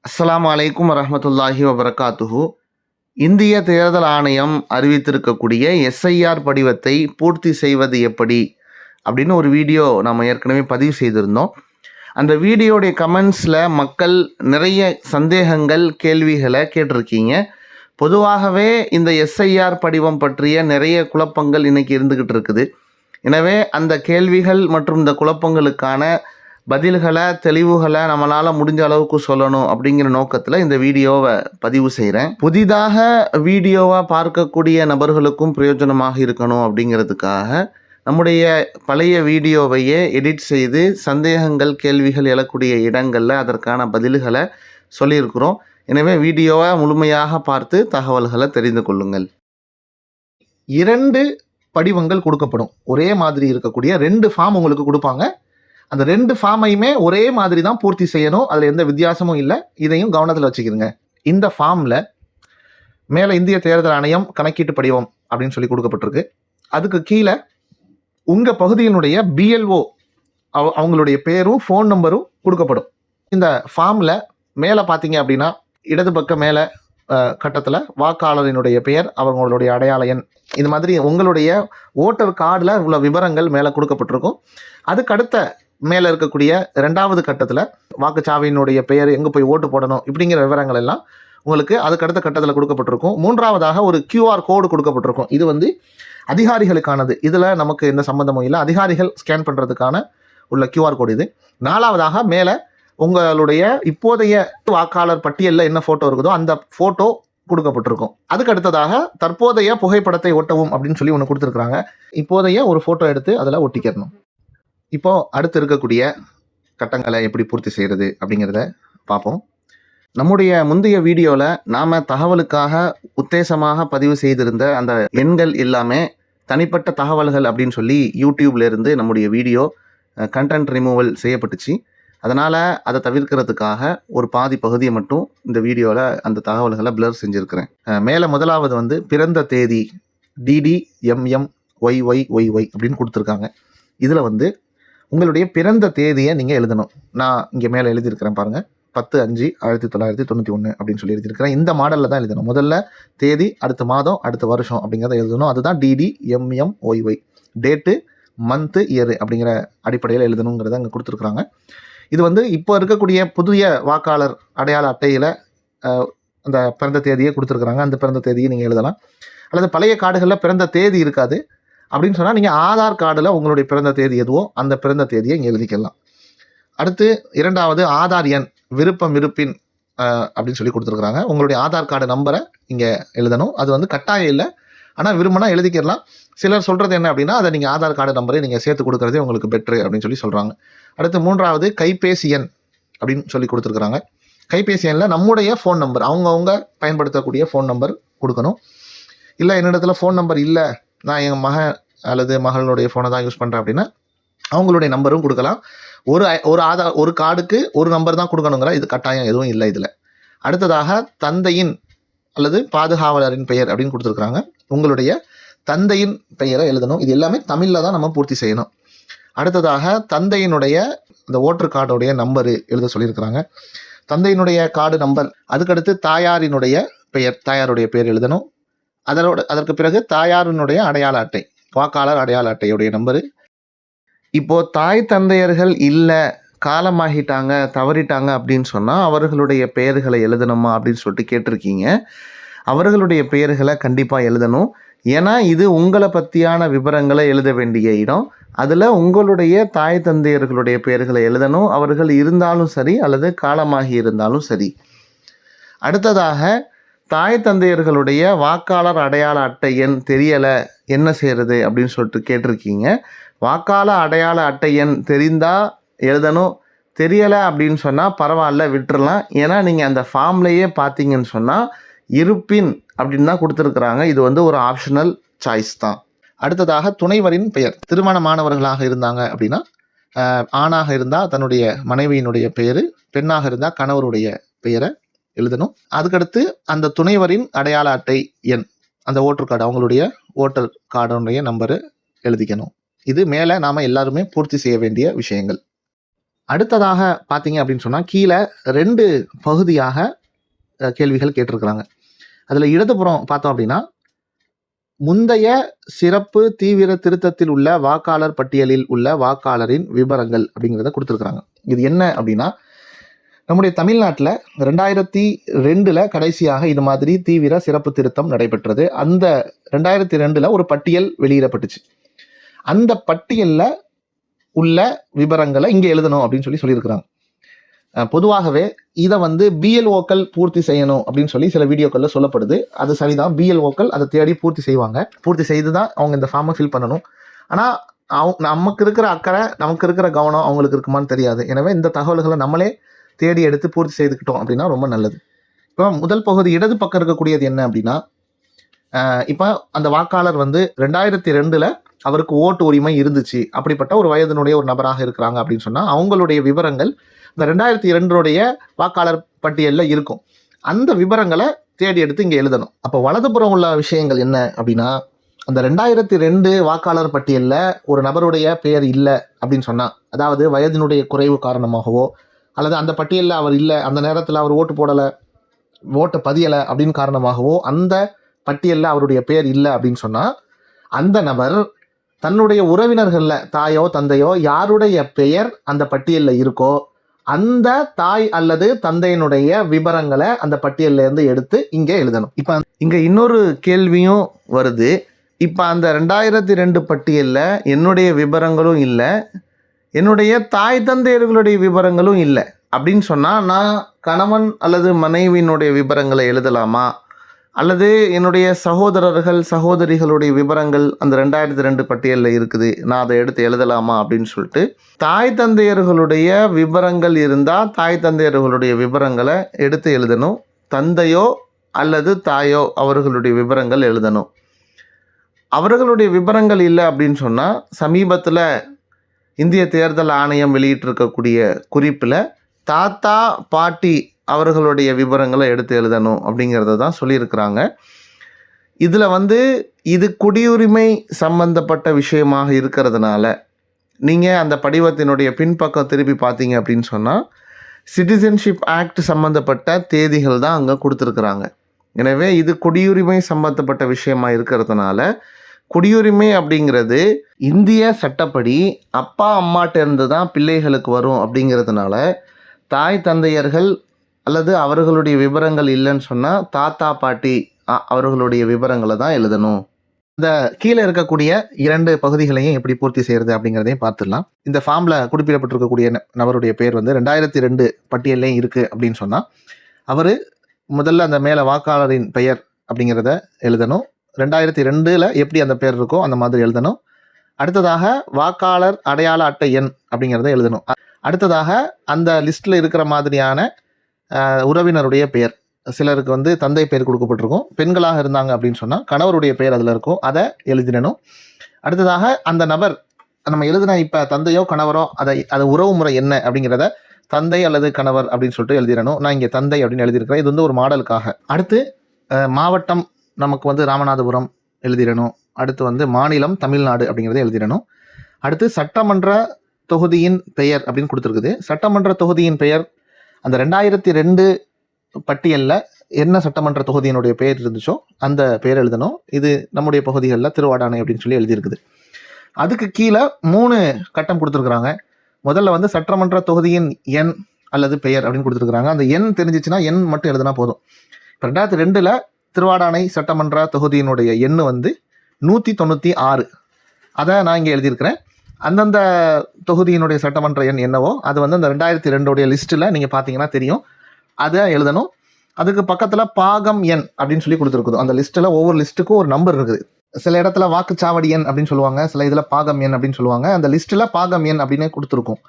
அஸ்ஸலாமு அலைக்கும் வரஹ்மத்துல்லாஹி வபரகாத்துஹு. இந்திய தேர்தல் ஆணையம் அறிவித்திருக்கக்கூடிய எஸ்ஐஆர் படிவத்தை பூர்த்தி செய்வது எப்படி அப்படின்னு ஒரு வீடியோ நம்ம ஏற்கனவே பதிவு செய்திருந்தோம். அந்த வீடியோடைய கமெண்ட்ஸில் மக்கள் நிறைய சந்தேகங்கள், கேள்விகளை கேட்டிருக்கீங்க. பொதுவாகவே இந்த எஸ்ஐஆர் படிவம் பற்றிய நிறைய குழப்பங்கள் இன்னைக்கு இருந்துக்கிட்டு இருக்குது. எனவே அந்த கேள்விகள் மற்றும் இந்த குழப்பங்களுக்கான பதில்களை, தெளிவுகளை நம்மளால் முடிஞ்ச அளவுக்கு சொல்லணும் அப்படிங்கிற நோக்கத்தில் இந்த வீடியோவை பதிவு செய்கிறேன். புதிதாக வீடியோவை பார்க்கக்கூடிய நபர்களுக்கும் பிரயோஜனமாக இருக்கணும் அப்படிங்கிறதுக்காக நம்முடைய பழைய வீடியோவையே எடிட் செய்து சந்தேகங்கள், கேள்விகள் எழக்கூடிய இடங்களில் அதற்கான பதில்களை சொல்லியிருக்கிறோம். எனவே வீடியோவை முழுமையாக பார்த்து தகவல்களை தெரிந்து கொள்ளுங்கள். 2 படிவங்கள் கொடுக்கப்படும். ஒரே மாதிரி இருக்கக்கூடிய 2 ஃபார்ம் உங்களுக்கு கொடுப்பாங்க. அந்த 2 ஃபார்மையுமே ஒரே மாதிரி தான் பூர்த்தி செய்யணும். அதில் எந்த வித்தியாசமும் இல்லை. இதையும் கவனத்தில் வச்சுக்கிறங்க. இந்த ஃபார்மில் மேலே இந்திய தேர்தல் ஆணையம் கணக்கீட்டு படிவம் அப்படின்னு சொல்லி கொடுக்கப்பட்டிருக்கு. அதுக்கு கீழே உங்கள் பகுதியினுடைய பிஎல்ஓ அவங்களுடைய பேரும் ஃபோன் நம்பரும் கொடுக்கப்படும். இந்த ஃபார்மில் மேலே பார்த்தீங்க அப்படின்னா இடது பக்கம் மேலே கட்டத்தில் வாக்காளரினுடைய பெயர், அவங்களுடைய அடையாள எண், இந்த மாதிரி உங்களுடைய ஓட்டர் கார்டில் உள்ள விவரங்கள் மேலே கொடுக்கப்பட்டிருக்கும். அதுக்கு அடுத்த மேலே இருக்கக்கூடிய 2வது கட்டத்தில் வாக்குச்சாவியினுடைய பெயர், எங்கே போய் ஓட்டு போடணும், இப்படிங்கிற விவரங்கள் எல்லாம் உங்களுக்கு அதுக்கு அடுத்த கட்டத்தில் கொடுக்கப்பட்டிருக்கும். 3வதாக ஒரு QR கோடு கொடுக்கப்பட்டிருக்கும். இது அதிகாரிகளுக்கானது. இதில் நமக்கு எந்த சம்மந்தமும் இல்லை. அதிகாரிகள் ஸ்கேன் பண்ணுறதுக்கான உள்ள QR கோடு இது. 4வதாக மேலே உங்களுடைய இப்போதைய வாக்காளர் பட்டியலில் என்ன ஃபோட்டோ இருக்குதோ அந்த ஃபோட்டோ கொடுக்கப்பட்டிருக்கும். அதுக்கு அடுத்ததாக தற்போதைய புகைப்படத்தை ஒட்டவும் அப்படின்னு சொல்லி ஒன்று கொடுத்துருக்குறாங்க. இப்போதைய ஒரு ஃபோட்டோ எடுத்து அதில் ஒட்டிக்கிறணும். இப்போது அடுத்து இருக்கக்கூடிய கட்டங்களை எப்படி பூர்த்தி செய்கிறது அப்படிங்கிறத பார்ப்போம். நம்முடைய முந்தைய வீடியோவில் நாம் தகவலுக்காக உத்தேசமாக பதிவு செய்திருந்த அந்த எண்கள் எல்லாமே தனிப்பட்ட தகவல்கள் அப்படின்னு சொல்லி யூடியூப்லேருந்து நம்முடைய வீடியோ கண்டென்ட் ரிமூவல் செய்யப்பட்டுச்சு. அதனால் அதை தவிர்க்கிறதுக்காக ஒரு பாதி பகுதியை மட்டும் இந்த வீடியோவில் அந்த தகவல்களை பிளர் செஞ்சுருக்கிறேன். மேலே முதலாவது பிறந்த தேதி DDMMYYYY அப்படின்னு கொடுத்துருக்காங்க. இதில் உங்களுடைய பிறந்த தேதியை நீங்கள் எழுதணும். நான் இங்கே மேலே எழுதியிருக்கிறேன் பாருங்கள், 10/5/1991 அப்படின்னு சொல்லி எழுதியிருக்கிறேன். இந்த மாடலில் தான் எழுதணும். முதல்ல தேதி, அடுத்த மாதம், அடுத்த வருஷம் அப்படிங்கிறத எழுதணும். அதுதான் DDMMYY, டேட்டு, மந்த்து, இயரு அப்படிங்கிற அடிப்படையில் எழுதணுங்கிறத அங்கே கொடுத்துருக்குறாங்க. இது இப்போ இருக்கக்கூடிய புதிய வாக்காளர் அடையாள அட்டையில் அந்த பிறந்த தேதியை கொடுத்துருக்குறாங்க. அந்த பிறந்த தேதியை நீங்கள் எழுதலாம். அல்லது பழைய கார்டுகளில் பிறந்த தேதி இருக்காது அப்படின்னு சொன்னால் நீங்கள் ஆதார் கார்டில் உங்களுடைய பிறந்த தேதி எதுவோ அந்த பிறந்த தேதியை இங்கே எழுதிக்கலாம். அடுத்து 2வது ஆதார் எண், விருப்பம் இருப்பின் அப்படின்னு சொல்லி கொடுத்துருக்குறாங்க. உங்களுடைய ஆதார் கார்டு நம்பரை இங்கே எழுதணும். அது கட்டாயம் இல்லை, ஆனால் விரும்பினா எழுதிக்கலாம். சிலர் சொல்கிறது என்ன அப்படின்னா, அதை நீங்கள் ஆதார் கார்டு நம்பரை நீங்கள் சேர்த்து கொடுக்குறதே உங்களுக்கு பெட்ரு அப்படின்னு சொல்லி சொல்கிறாங்க. அடுத்து 3வது கைபேசி எண் அப்படின்னு சொல்லி கொடுத்துருக்குறாங்க. கைபேசி எண்ணில் நம்முடைய ஃபோன் நம்பர், அவங்கவுங்க பயன்படுத்தக்கூடிய ஃபோன் நம்பர் கொடுக்கணும். இல்லை என்னிடத்துல ஃபோன் நம்பர் இல்லை, நான் எங்கள் மகன் அல்லது மகளுடைய ஃபோனை தான் யூஸ் பண்ணுறேன் அப்படின்னா அவங்களுடைய நம்பரும் கொடுக்கலாம். ஒரு கார்டுக்கு ஒரு நம்பர் தான் கொடுக்கணுங்கிற இது கட்டாயம் எதுவும் இல்லை இதில். அடுத்ததாக தந்தையின் அல்லது பாதுகாவலரின் பெயர் அப்படின்னு கொடுத்துருக்குறாங்க. உங்களுடைய தந்தையின் பெயரை எழுதணும். இது எல்லாமே தமிழில் தான் நம்ம பூர்த்தி செய்யணும். அடுத்ததாக தந்தையினுடைய இந்த ஓட்டர் கார்டுடைய நம்பரு எழுத சொல்லியிருக்கிறாங்க. தந்தையினுடைய கார்டு நம்பர், அதுக்கடுத்து தாயாரினுடைய பெயர், தாயாருடைய பெயர் எழுதணும். அதற்கு பிறகு தாயாரினுடைய அடையாள அட்டை, வாக்காளர் அடையாள அட்டையுடைய நம்பரு. இப்போது தாய் தந்தையர்கள் இல்லை, காலமாகிட்டாங்க, தவறிட்டாங்க அப்படின்னு சொன்னால் அவர்களுடைய பெயர்களை எழுதணுமா அப்படின்னு சொல்லிட்டு கேட்டிருக்கீங்க. அவர்களுடைய பெயர்களை கண்டிப்பாக எழுதணும். ஏன்னா இது உங்களை பற்றியான விவரங்களை எழுத வேண்டிய இடம். அதில் உங்களுடைய தாய் தந்தையர்களுடைய பெயர்களை எழுதணும். அவர்கள் இருந்தாலும் சரி அல்லது காலமாகி இருந்தாலும் சரி. அடுத்ததாக தாய் தந்தையர்களுடைய வாக்காளர் அடையாள அட்டை எண் தெரியலை, என்ன செய்கிறது அப்படின்னு சொல்லிட்டு கேட்டிருக்கீங்க. வாக்காளர் அடையாள அட்டை எண் தெரிந்தால் எழுதணும். தெரியலை அப்படின்னு சொன்னால் பரவாயில்ல, விட்டுறலாம். ஏன்னா நீங்கள் அந்த ஃபார்ம்லேயே பார்த்தீங்கன்னு சொன்னால் இருப்பின் அப்படின்னு தான் கொடுத்துருக்குறாங்க. இது ஒரு ஆப்ஷனல் சாய்ஸ் தான். அடுத்ததாக துணைவரின் பெயர், திருமணமானவர்களாக இருந்தாங்க அப்படின்னா ஆணாக இருந்தால் தன்னுடைய மனைவியினுடைய பெயர், பெண்ணாக இருந்தால் கணவருடைய பெயரை எழுதணும். அதுக்கடுத்து அந்த துணைவரின் அடையாள அட்டை எண், அந்த ஓட்டர் கார்டு, அவங்களுடைய ஓட்டர் கார்டுடைய நம்பரு எழுதிக்கணும். இது மேலே நாம் எல்லாருமே பூர்த்தி செய்ய வேண்டிய விஷயங்கள். அடுத்ததாக பார்த்தீங்க அப்படின்னு சொன்னால் கீழே 2 பகுதியாக கேள்விகள் கேட்டிருக்கிறாங்க. அதில் இடதுபுறம் பார்த்தோம் அப்படின்னா முந்தைய சிறப்பு தீவிர திருத்தத்தில் உள்ள வாக்காளர் பட்டியலில் உள்ள வாக்காளரின் விவரங்கள் அப்படிங்கிறத கொடுத்துருக்குறாங்க. இது என்ன அப்படின்னா நம்முடைய தமிழ்நாட்டில் 2002 கடைசியாக இது மாதிரி தீவிர சிறப்பு திருத்தம் நடைபெற்றது. அந்த 2002 ஒரு பட்டியல் வெளியிடப்பட்டுச்சு. அந்த பட்டியலில் உள்ள விவரங்களை இங்கே எழுதணும் அப்படின்னு சொல்லியிருக்கிறாங்க. பொதுவாகவே இதை வந்து பிஎல்ஓக்கள் பூர்த்தி செய்யணும் அப்படின்னு சொல்லி சில வீடியோக்களில் சொல்லப்படுது. அது சரிதான், பிஎல்ஓக்கள் அதை தேடி பூர்த்தி செய்வாங்க. பூர்த்தி செய்து தான் அவங்க இந்த ஃபார்மை ஃபில் பண்ணணும். ஆனால் நமக்கு இருக்கிற அக்கறை, நமக்கு இருக்கிற கவனம் அவங்களுக்கு இருக்குமான்னு தெரியாது. எனவே இந்த தகவல்களை நம்மளே தேடி எடுத்து பூர்த்தி செய்துக்கிட்டோம் அப்படின்னா ரொம்ப நல்லது. இப்போ முதல் பகுதி இடது பக்கம் இருக்கக்கூடியது என்ன அப்படின்னா, இப்போ அந்த வாக்காளர் வந்து 2002 அவருக்கு ஓட்டு உரிமை இருந்துச்சு, அப்படிப்பட்ட ஒரு வயதினுடைய ஒரு நபராக இருக்கிறாங்க அப்படின்னு சொன்னால் அவங்களுடைய விவரங்கள் இந்த 2002 வாக்காளர் பட்டியலில் இருக்கும். அந்த விவரங்களை தேடி எடுத்து இங்கே எழுதணும். அப்போ வலதுபுறம் உள்ள விஷயங்கள் என்ன அப்படின்னா, அந்த 2002 வாக்காளர் பட்டியலில் ஒரு நபருடைய பெயர் இல்லை அப்படின்னு சொன்னால், அதாவது வயதினுடைய குறைவு காரணமாகவோ அல்லது அந்த பட்டியலில் அவர் இல்லை, அந்த நேரத்தில் அவர் ஓட்டு போடலை, ஓட்டை பதியலை அப்படின்னு காரணமாகவோ அந்த பட்டியலில் அவருடைய பெயர் இல்லை அப்படின்னு சொன்னால், அந்த நபர் தன்னுடைய உறவினர்களில் தாயோ தந்தையோ யாருடைய பெயர் அந்த பட்டியலில் இருக்கோ அந்த தாய் அல்லது தந்தையினுடைய விவரங்களை அந்த பட்டியலிருந்து எடுத்து இங்கே எழுதணும். இப்போ இங்கே இன்னொரு கேள்வியும் வருது. இப்போ அந்த 2002 பட்டியலில் என்னுடைய விவரங்களும் இல்லை, என்னுடைய தாய் தந்தையர்களுடைய விவரங்களும் இல்லை அப்படின்னு சொன்னால் நான் கணவன் அல்லது மனைவியினுடைய விவரங்களை எழுதலாமா, அல்லது என்னுடைய சகோதரர்கள் சகோதரிகளுடைய விவரங்கள் அந்த 2002 பட்டியலில் இருக்குது, நான் அதை எடுத்து எழுதலாமா அப்படின்னு சொல்லிட்டு தாய் தந்தையர்களுடைய விவரங்கள் இருந்தால் தாய் தந்தையர்களுடைய விவரங்களை எடுத்து எழுதணும். தந்தையோ அல்லது தாயோ அவர்களுடைய விவரங்கள் எழுதணும். அவர்களுடைய விவரங்கள் இல்லை அப்படின்னு சொன்னால் சமீபத்தில் இந்திய தேர்தல் ஆணையம் வெளியிட்டிருக்கக்கூடிய குறிப்பில் தாத்தா பாட்டி அவர்களுடைய விவரங்களை எடுத்து எழுதணும் அப்படிங்கிறத தான் சொல்லியிருக்கிறாங்க. இதில் வந்து இது குடியுரிமை சம்பந்தப்பட்ட விஷயமாக இருக்கிறதுனால நீங்கள் அந்த படிவத்தினுடைய பின்பக்கம் திருப்பி பார்த்தீங்க அப்படின்னு சொன்னால் சிட்டிசன்ஷிப் ஆக்ட் சம்மந்தப்பட்ட தேதிகள் தான் அங்கே கொடுத்துருக்குறாங்க. எனவே இது குடியுரிமை சம்பந்தப்பட்ட விஷயமா இருக்கிறதுனால குடியுரிமை அப்படிங்கிறது இந்திய சட்டப்படி அப்பா அம்மாட்ட இருந்து தான் பிள்ளைகளுக்கு வரும். அப்படிங்கிறதுனால தாய் தந்தையர்கள் அல்லது அவர்களுடைய விவரங்கள் இல்லைன்னு சொன்னால் தாத்தா பாட்டி அவர்களுடைய விவரங்களை தான் எழுதணும். இந்த கீழே இருக்கக்கூடிய 2 பகுதிகளையும் எப்படி பூர்த்தி செய்கிறது அப்படிங்கிறதையும் பார்த்துடலாம். இந்த ஃபார்மில் குறிப்பிடப்பட்டிருக்கக்கூடிய நபருடைய பேர் வந்து 2002 பட்டியல்லையும் இருக்குது அப்படின்னு சொன்னால் அவர் முதல்ல அந்த மேலே வாக்காளரின் பெயர் அப்படிங்கிறத எழுதணும். 2002 எப்படி அந்த பேர் இருக்கோ அந்த மாதிரி எழுதணும். அடுத்ததாக வாக்காளர் அடையாள அட்டை எண் அப்படிங்கிறத எழுதணும். அடுத்ததாக அந்த லிஸ்ட்டில் இருக்கிற மாதிரியான உறவினருடைய பெயர், சிலருக்கு வந்து தந்தை பெயர் கொடுக்கப்பட்டிருக்கும், பெண்களாக இருந்தாங்க அப்படின்னு சொன்னால் கணவருடைய பெயர் அதில் இருக்கும், அதை எழுதிடணும். அடுத்ததாக அந்த நபர் நம்ம எழுதின இப்போ தந்தையோ கணவரோ அது உறவு முறை என்ன அப்படிங்கிறத தந்தை அல்லது கணவர் அப்படின்னு சொல்லிட்டு எழுதிடணும். நான் இங்கே தந்தை அப்படின்னு எழுதியிருக்கிறேன். இது வந்து ஒரு மாடலுக்காக. அடுத்து மாவட்டம் நமக்கு வந்து ராமநாதபுரம் எழுதிடணும். அடுத்து வந்து மாநிலம் தமிழ்நாடு அப்படிங்கிறத எழுதிடணும். அடுத்து சட்டமன்ற தொகுதியின் பெயர் அப்படின்னு கொடுத்துருக்குது. சட்டமன்ற தொகுதியின் பெயர் அந்த 2002 பட்டியலில் என்ன சட்டமன்ற தொகுதியினுடைய பெயர் இருந்துச்சோ அந்த பெயர் எழுதணும். இது நம்முடைய பகுதிகளில் திருவாடானை அப்படின்னு சொல்லி எழுதியிருக்குது. அதுக்கு கீழே 3 கட்டம் கொடுத்துருக்குறாங்க. முதல்ல வந்து சட்டமன்ற தொகுதியின் எண் அல்லது பெயர் அப்படின்னு கொடுத்துருக்குறாங்க. அந்த எண் தெரிஞ்சிச்சுன்னா எண் மட்டும் எழுதினா போதும். இப்போ 2002 திருவாடானை சட்டமன்ற தொகுதியினுடைய எண் வந்து 196. அதை நான் இங்கே எழுதியிருக்கிறேன். அந்தந்த தொகுதியினுடைய சட்டமன்ற எண் என்னவோ அது வந்து அந்த 2002 லிஸ்ட்டில் நீங்கள் பார்த்தீங்கன்னா தெரியும், அதை எழுதணும். அதுக்கு பக்கத்தில் பாகம் எண் அப்படின்னு சொல்லி கொடுத்துருக்குது. அந்த லிஸ்ட்டில் ஒவ்வொரு லிஸ்ட்டுக்கும் ஒரு நம்பர் இருக்குது. சில இடத்துல வாக்குச்சாவடி எண் அப்படின்னு சொல்லுவாங்க, சில இதில் பாகம் எண் அப்படின்னு சொல்லுவாங்க. அந்த லிஸ்ட்டில் பாகம் எண் அப்படின்னு கொடுத்துருக்கும்,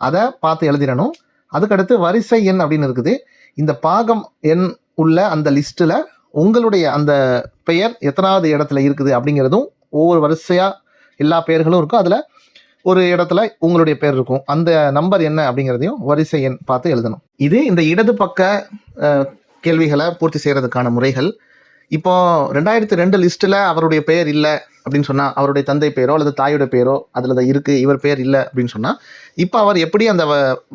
அதை பார்த்து எழுதிடணும். அதுக்கடுத்து வரிசை எண் அப்படின்னு இருக்குது. இந்த பாகம் எண் உள்ள அந்த லிஸ்ட்டில் உங்களுடைய அந்த பெயர் எத்தனாவது இடத்துல இருக்குது அப்படிங்கிறதும் ஒவ்வொரு வரிசையாக எல்லா பெயர்களும் இருக்கும். அதில் ஒரு இடத்துல உங்களுடைய பேர் இருக்கும். அந்த நம்பர் என்ன அப்படிங்கிறதையும் வரிசை எண் பார்த்து எழுதணும். இது இந்த இடது பக்க கேள்விகளை பூர்த்தி செய்கிறதுக்கான முறைகள். இப்போ 2002 லிஸ்ட்டில் அவருடைய பெயர் இல்லை அப்படின்னு சொன்னால், அவருடைய தந்தை பெயரோ அல்லது தாயோட பெயரோ அதில் தான் இருக்குது, இவர் பெயர் இல்லை அப்படின்னு சொன்னால், இப்போ அவர் எப்படி அந்த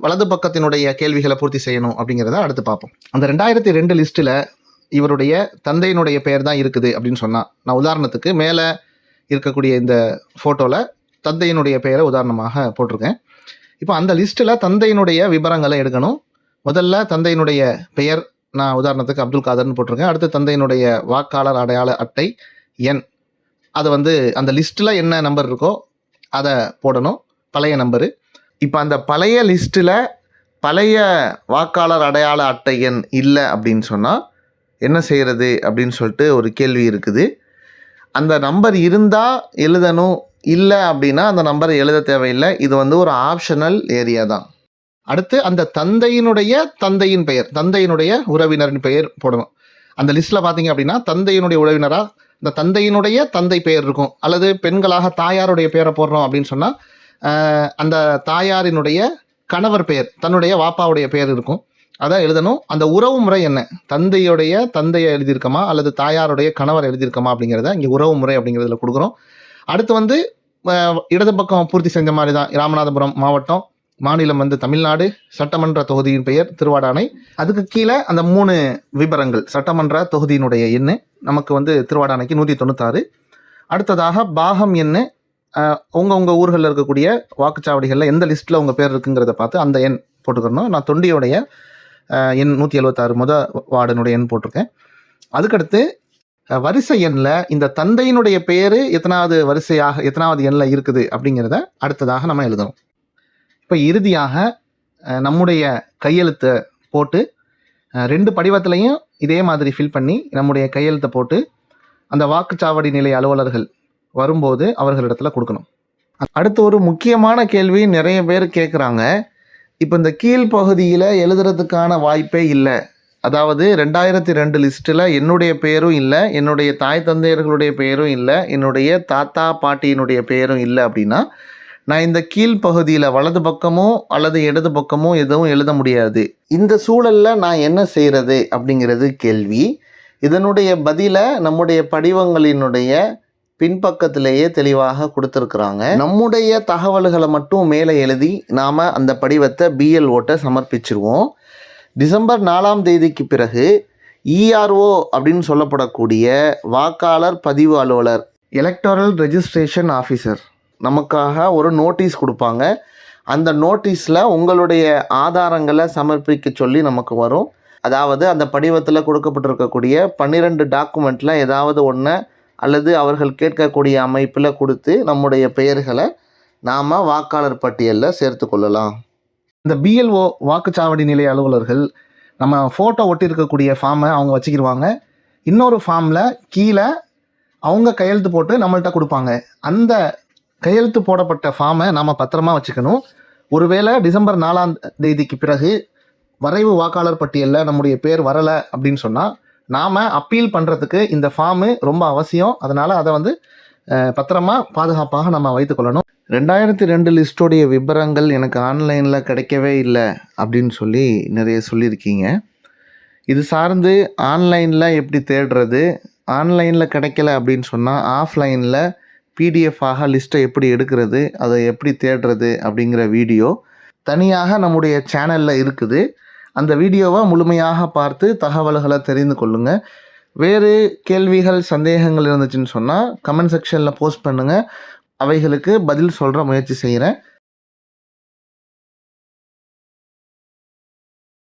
வலது பக்கத்தினுடைய கேள்விகளை பூர்த்தி செய்யணும் அப்படிங்கிறத அடுத்து பார்ப்போம். அந்த 2002 லிஸ்ட்டில் இவருடைய தந்தையினுடைய பெயர் தான் இருக்குது அப்படின்னு சொன்னால், நான் உதாரணத்துக்கு மேலே இருக்கக்கூடிய இந்த ஃபோட்டோவில் தந்தையினுடைய பெயரை உதாரணமாக போட்டிருக்கேன். இப்போ அந்த லிஸ்ட்டில் தந்தையினுடைய விவரங்களை எடுக்கணும். முதல்ல தந்தையினுடைய பெயர், நான் உதாரணத்துக்கு அப்துல் காதர்னு போட்டிருக்கேன். அடுத்து தந்தையினுடைய வாக்காளர் அடையாள அட்டை எண், அது வந்து அந்த லிஸ்ட்டில் என்ன நம்பர் இருக்கோ அதை போடணும், பழைய நம்பரு. இப்போ அந்த பழைய லிஸ்ட்டில் பழைய வாக்காளர் அடையாள அட்டை எண் இல்லை அப்படின்னு சொன்னால் என்ன செய்கிறது அப்படின்னு சொல்லிட்டு ஒரு கேள்வி இருக்குது. அந்த நம்பர் இருந்தால் எழுதணும், இல்லை அப்படின்னா அந்த நம்பரை எழுத தேவையில்லை. இது வந்து ஒரு ஆப்ஷனல் ஏரியா தான். அடுத்து அந்த தந்தையின் பெயர், தந்தையினுடைய உறவினரின் பெயர் போடணும். அந்த லிஸ்ட்டில் பார்த்தீங்க அப்படின்னா தந்தையினுடைய உறவினராக இந்த தந்தையினுடைய தந்தை பெயர் இருக்கும். அல்லது பெண்களாக தாயாருடைய பெயரை போடுறோம் அப்படின்னு சொன்னால் அந்த தாயாரினுடைய கணவர் பெயர், தன்னுடைய வாப்பாவுடைய பெயர் இருக்கும், அதை எழுதணும். அந்த உறவு முறை என்ன, தந்தையை எழுதியிருக்கமா அல்லது தாயாருடைய கணவர் எழுதியிருக்கமா அப்படிங்கிறத இங்கே உறவு முறை அப்படிங்கிறதுல கொடுக்குறோம். அடுத்து வந்து இடது பக்கம் பூர்த்தி செஞ்ச மாதிரி தான், ராமநாதபுரம் மாவட்டம், மாநிலம் வந்து தமிழ்நாடு, சட்டமன்ற தொகுதியின் பெயர் திருவாடானை, அதுக்கு கீழே அந்த 3 விபரங்கள், சட்டமன்ற தொகுதியினுடைய எண்ணு நமக்கு வந்து திருவாடானைக்கு 196. அடுத்ததாக பாகம் எண்ணு, உங்கள் ஊர்களில் இருக்கக்கூடிய வாக்குச்சாவடிகளில் எந்த லிஸ்ட்டில் உங்கள் பேர் இருக்குங்கிறத பார்த்து அந்த எண் போட்டுக்கணும். நான் தொண்டியோடைய எண் 176 வார்டனுடைய எண் போட்டிருக்கேன். அதுக்கடுத்து வரிசை எண்ணில் இந்த தந்தையினுடைய பெயர் எத்தனாவது எண்ணில் இருக்குது அப்படிங்கிறத அடுத்ததாக நம்ம எழுதணும். இப்போ இறுதியாக நம்முடைய கையெழுத்தை போட்டு 2 படிவத்திலையும் இதே மாதிரி ஃபில் பண்ணி நம்முடைய கையெழுத்தை போட்டு அந்த வாக்குச்சாவடி நிலைய அலுவலர்கள் வரும்போது அவர்களிடத்தில் கொடுக்கணும். அடுத்து ஒரு முக்கியமான கேள்வி நிறைய பேர் கேட்குறாங்க. இப்போ இந்த கீழ்ப்பகுதியில் எழுதுறதுக்கான வாய்ப்பே இல்லை, அதாவது 2002 லிஸ்ட்டில் என்னுடைய பெயரும் இல்லை, என்னுடைய தாய் தந்தையர்களுடைய பெயரும் இல்லை, என்னுடைய தாத்தா பாட்டியினுடைய பெயரும் இல்லை அப்படின்னா நான் இந்த கீழ்ப்பகுதியில் வலது பக்கமோ அல்லது இடது பக்கமோ எதுவும் எழுத முடியாது. இந்த சூழலில் நான் என்ன செய்கிறது அப்படிங்கிறது கேள்வி. இதனுடைய பதிலை நம்முடைய படிவங்களினுடைய பின்பக்கத்திலேயே தெளிவாக கொடுத்துருக்குறாங்க. நம்முடைய தகவல்களை மட்டும் மேலே எழுதி நாம் அந்த படிவத்தை BLOட்ட சமர்ப்பிச்சிருவோம். டிசம்பர் 4ஆம் தேதிக்கு பிறகு ERO அப்படின்னு சொல்லப்படக்கூடிய வாக்காளர் பதிவு அலுவலர், எலக்டோரல் ரெஜிஸ்ட்ரேஷன் ஆஃபீஸர், நமக்காக ஒரு நோட்டீஸ் கொடுப்பாங்க. அந்த நோட்டீஸில் உங்களுடைய ஆதாரங்களை சமர்ப்பிக்க சொல்லி நமக்கு வரும். அதாவது அந்த படிவத்தில் கொடுக்கப்பட்டிருக்கக்கூடிய 12 டாக்குமெண்ட்டில் ஏதாவது ஒன்று அல்லது அவர்கள் கேட்கக்கூடிய அமைப்பில் கொடுத்து நம்முடைய பெயர்களை நாம் வாக்காளர் பட்டியலில் சேர்த்து கொள்ளலாம். இந்த BLO வாக்குச்சாவடி நிலைய அலுவலர்கள் நம்ம ஃபோட்டோ ஒட்டியிருக்கக்கூடிய ஃபார்மை அவங்க வச்சுக்கிடுவாங்க. இன்னொரு ஃபார்மில் கீழே அவங்க கையெழுத்து போட்டு நம்மள்கிட்ட கொடுப்பாங்க. அந்த கையெழுத்து போடப்பட்ட ஃபார்மை நாம் பத்திரமா வச்சுக்கணும். ஒருவேளை டிசம்பர் 4ஆம் தேதிக்கு பிறகு வரைவு வாக்காளர் பட்டியலில் நம்முடைய பேர் வரலை அப்படின்னு சொன்னால் நாம் அப்பீல் பண்ணுறதுக்கு இந்த ஃபார்மு ரொம்ப அவசியம். அதனால் அதை வந்து பத்திரமா பாதுகாப்பாக நம்ம வைத்துக்கொள்ளணும். 2002 லிஸ்டோடைய விபரங்கள் எனக்கு ஆன்லைனில் கிடைக்கவே இல்லை அப்படின்னு சொல்லி நிறைய சொல்லியிருக்கீங்க. இது சார்ந்து ஆன்லைனில் எப்படி தேடுறது, ஆன்லைனில் கிடைக்கல அப்படின்னு சொன்னால் ஆஃப்லைனில் PDF-ஆக லிஸ்ட்டை எப்படி எடுக்கிறது, அதை எப்படி தேடுறது அப்படிங்கிற வீடியோ தனியாக நம்முடைய சேனலில் இருக்குது. அந்த வீடியோவை முழுமையாக பார்த்து தகவல்களை தெரிந்து கொள்ளுங்கள். வேறு கேள்விகள் சந்தேகங்கள் இருந்துச்சுன்னு சொன்னால் கமெண்ட் செக்ஷனில் போஸ்ட் பண்ணுங்கள். அவைகளுக்கு பதில் சொல்கிற முயற்சி செய்கிறேன்.